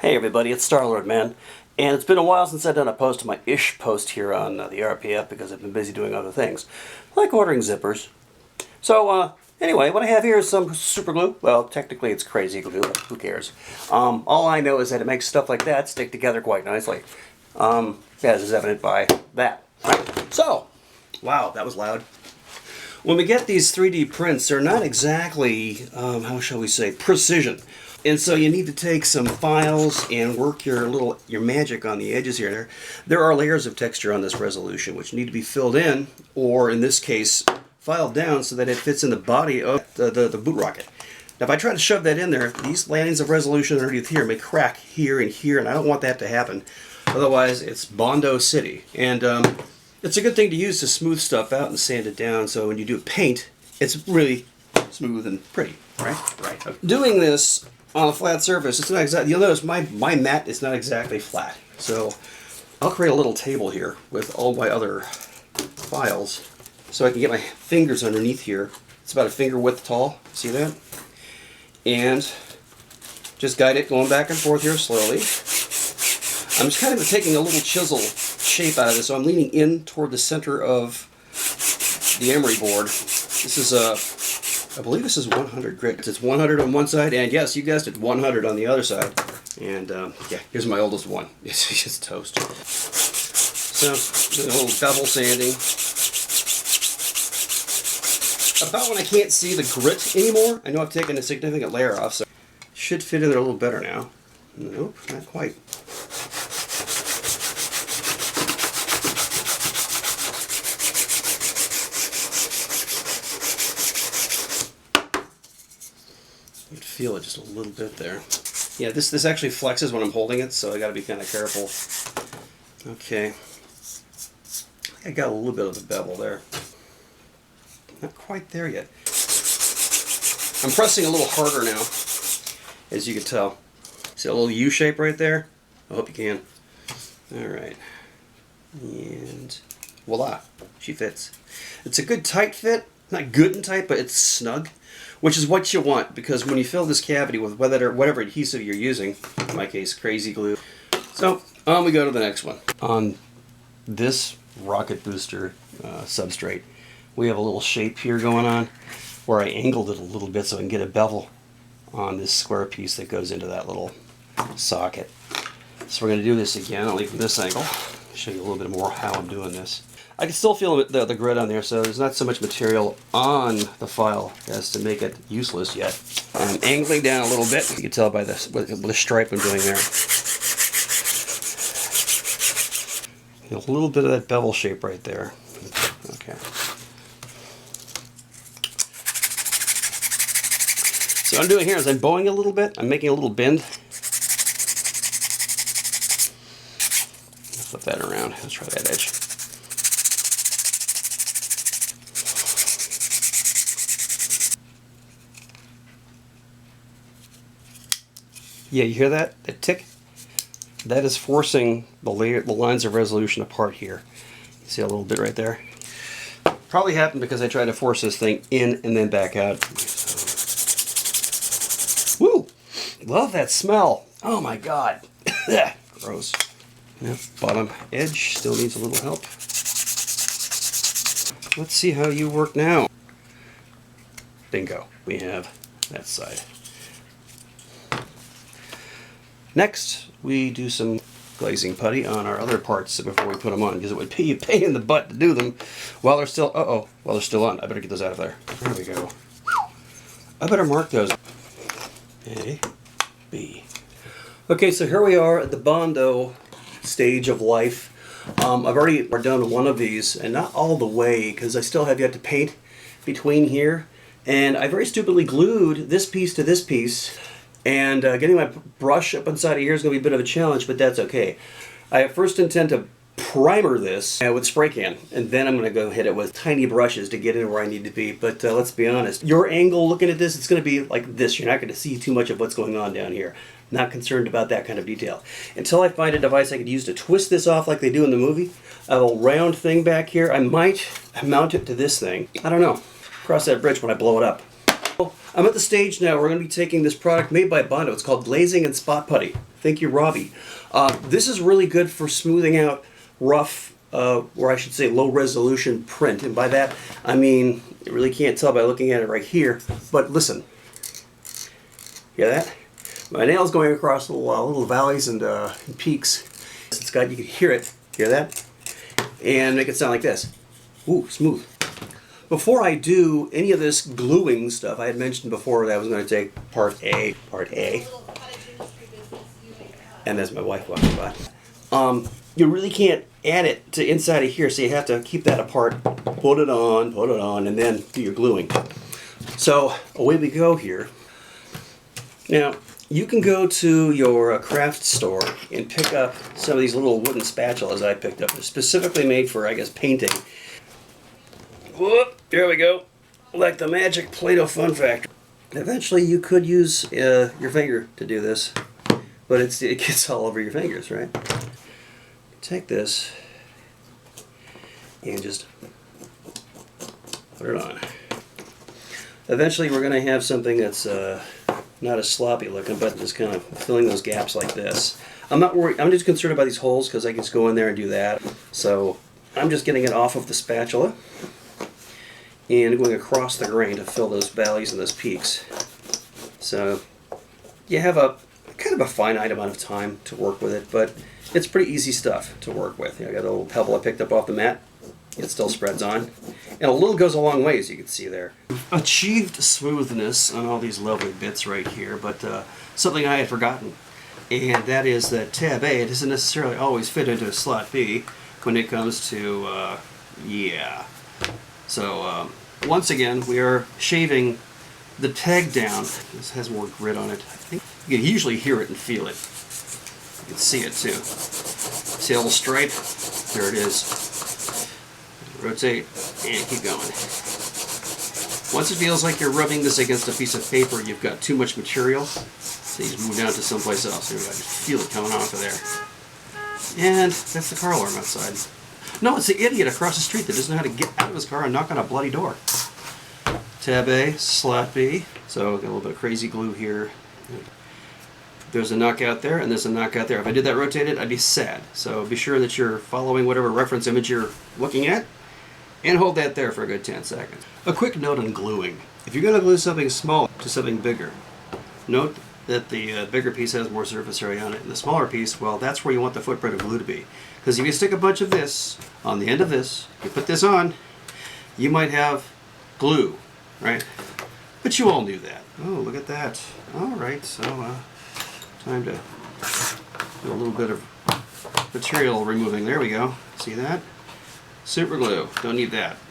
Hey everybody, it's Staar, man. And it's been a while since I've done a post to my ish post here on the RPF because I've been busy doing other things, like ordering zippers. So anyway, what I have here is some super glue. Well, technically it's crazy glue, but who cares? All I know is that it makes stuff like that stick together quite nicely. As is evident by that. Right. So, wow, that was loud. When we get these 3D prints, they're not exactly, how shall we say, precision. And so you need to take some files and work your magic on the edges here. There are layers of texture on this resolution which need to be filled in, or in this case, filed down so that it fits in the body of the boot rocket. Now if I try to shove that in there, these landings of resolution underneath here may crack here, and I don't want that to happen. Otherwise, it's Bondo City. And it's a good thing to use to smooth stuff out and sand it down, so when you do paint, it's really smooth and pretty, right? Right. Doing this on a flat surface, it's not exactly, you'll notice my mat is not exactly flat. So I'll create a little table here with all my other files so I can get my fingers underneath here. It's about a finger width tall, see that? And just guide it going back and forth here slowly. I'm just kind of taking a little chisel shape out of this, so I'm leaning in toward the center of the emery board. This is I believe this is 100 grit. It's 100 on one side, and yes, you guessed it, 100 on the other side. And yeah, here's my oldest one. It's just toast. So, a little bevel sanding. About when I can't see the grit anymore, I know I've taken a significant layer off, so should fit in there a little better now. Nope, not quite. You can feel it just a little bit there. Yeah, this actually flexes when I'm holding it, so I got to be kind of careful. Okay, I got a little bit of a bevel there. Not quite there yet. I'm pressing a little harder now, as you can tell. See a little U shape right there? I hope you can. Alright. And voila, she fits. It's a good tight fit. Not good and tight, but it's snug, which is what you want, because when you fill this cavity with whatever adhesive you're using, in my case, crazy glue. So, on we go to the next one. On this rocket booster substrate, we have a little shape here going on where I angled it a little bit so I can get a bevel on this square piece that goes into that little socket. So we're going to do this again, only from this angle. I'll show you a little bit more how I'm doing this. I can still feel the grit on there, so there's not so much material on the file as to make it useless yet. I'm angling down a little bit. You can tell by the stripe I'm doing there. A little bit of that bevel shape right there. Okay. So what I'm doing here is I'm bowing a little bit. I'm making a little bend. Flip that around. Let's try that edge. Yeah, you hear that? That tick? That is forcing the lines of resolution apart here. You see a little bit right there? Probably happened because I tried to force this thing in and then back out. Woo! Love that smell. Oh my god. Gross. Yep, bottom edge still needs a little help. Let's see how you work now. Bingo. We have that side. Next, we do some glazing putty on our other parts before we put them on, because it would be a pain in the butt to do them while they're still, while they're still on. I better get those out of there. There we go. I better mark those. A, B. Okay, so here we are at the Bondo stage of life. I've already done one of these, and not all the way, because I still have yet to paint between here. And I very stupidly glued this piece to this piece. And getting my brush up inside of here is going to be a bit of a challenge, but that's okay. I first intend to primer this with spray can, and then I'm going to go hit it with tiny brushes to get in where I need to be. But let's be honest, your angle looking at this, it's going to be like this. You're not going to see too much of what's going on down here. Not concerned about that kind of detail. Until I find a device I could use to twist this off like they do in the movie, a little round thing back here, I might mount it to this thing. I don't know. Cross that bridge when I blow it up. I'm at the stage now where we're going to be taking this product made by Bondo. It's called Glazing and Spot Putty. Thank you, Robbie. This is really good for smoothing out rough, or I should say low resolution print. And by that, I mean, you really can't tell by looking at it right here. But listen, hear that? My nail's going across little valleys and peaks. It's got, you can hear it, hear that? And make it sound like this. Ooh, smooth. Before I do any of this gluing stuff, I had mentioned before that I was going to take part A, and there's my wife walking by. You really can't add it to inside of here, so you have to keep that apart, put it on, and then do your gluing. So away we go here. Now, you can go to your craft store and pick up some of these little wooden spatulas I picked up. They're specifically made for, I guess, painting. Whoop, there we go. Like the magic Play-Doh Fun Factory. Eventually you could use your finger to do this, but it gets all over your fingers, right? Take this and just put it on. Eventually we're going to have something that's not as sloppy looking, but just kind of filling those gaps like this. I'm not worried. I'm just concerned about these holes because I can just go in there and do that. So I'm just getting it off of the spatula and going across the grain to fill those valleys and those peaks. So you have a kind of a finite amount of time to work with it, but it's pretty easy stuff to work with. You know, I got a little pebble I picked up off the mat. It still spreads on. And a little goes a long way, as you can see there. Achieved smoothness on all these lovely bits right here, but something I had forgotten, and that is that tab A, it doesn't necessarily always fit into a slot B when it comes to, yeah. So, once again, we are shaving the tag down. This has more grit on it. I think you can usually hear it and feel it. You can see it too. See a little stripe? There it is. Rotate and keep going. Once it feels like you're rubbing this against a piece of paper, you've got too much material, so you just move down to someplace else. So I can feel it coming off of there. And that's the car alarm outside. No, it's the idiot across the street that doesn't know how to get out of his car and knock on a bloody door. Tab A, slot B. So got a little bit of crazy glue here. There's a knockout there, and there's a knockout there. If I did that rotated, I'd be sad. So be sure that you're following whatever reference image you're looking at, and hold that there for a good 10 seconds. A quick note on gluing. If you're going to glue something small to something bigger, note that the bigger piece has more surface area on it, and the smaller piece, well, that's where you want the footprint of glue to be. Because if you stick a bunch of this on the end of this, you put this on, you might have glue, right? But you all knew that. Oh, look at that. All right, so time to do a little bit of material removing. There we go. See that? Super glue. Don't need that.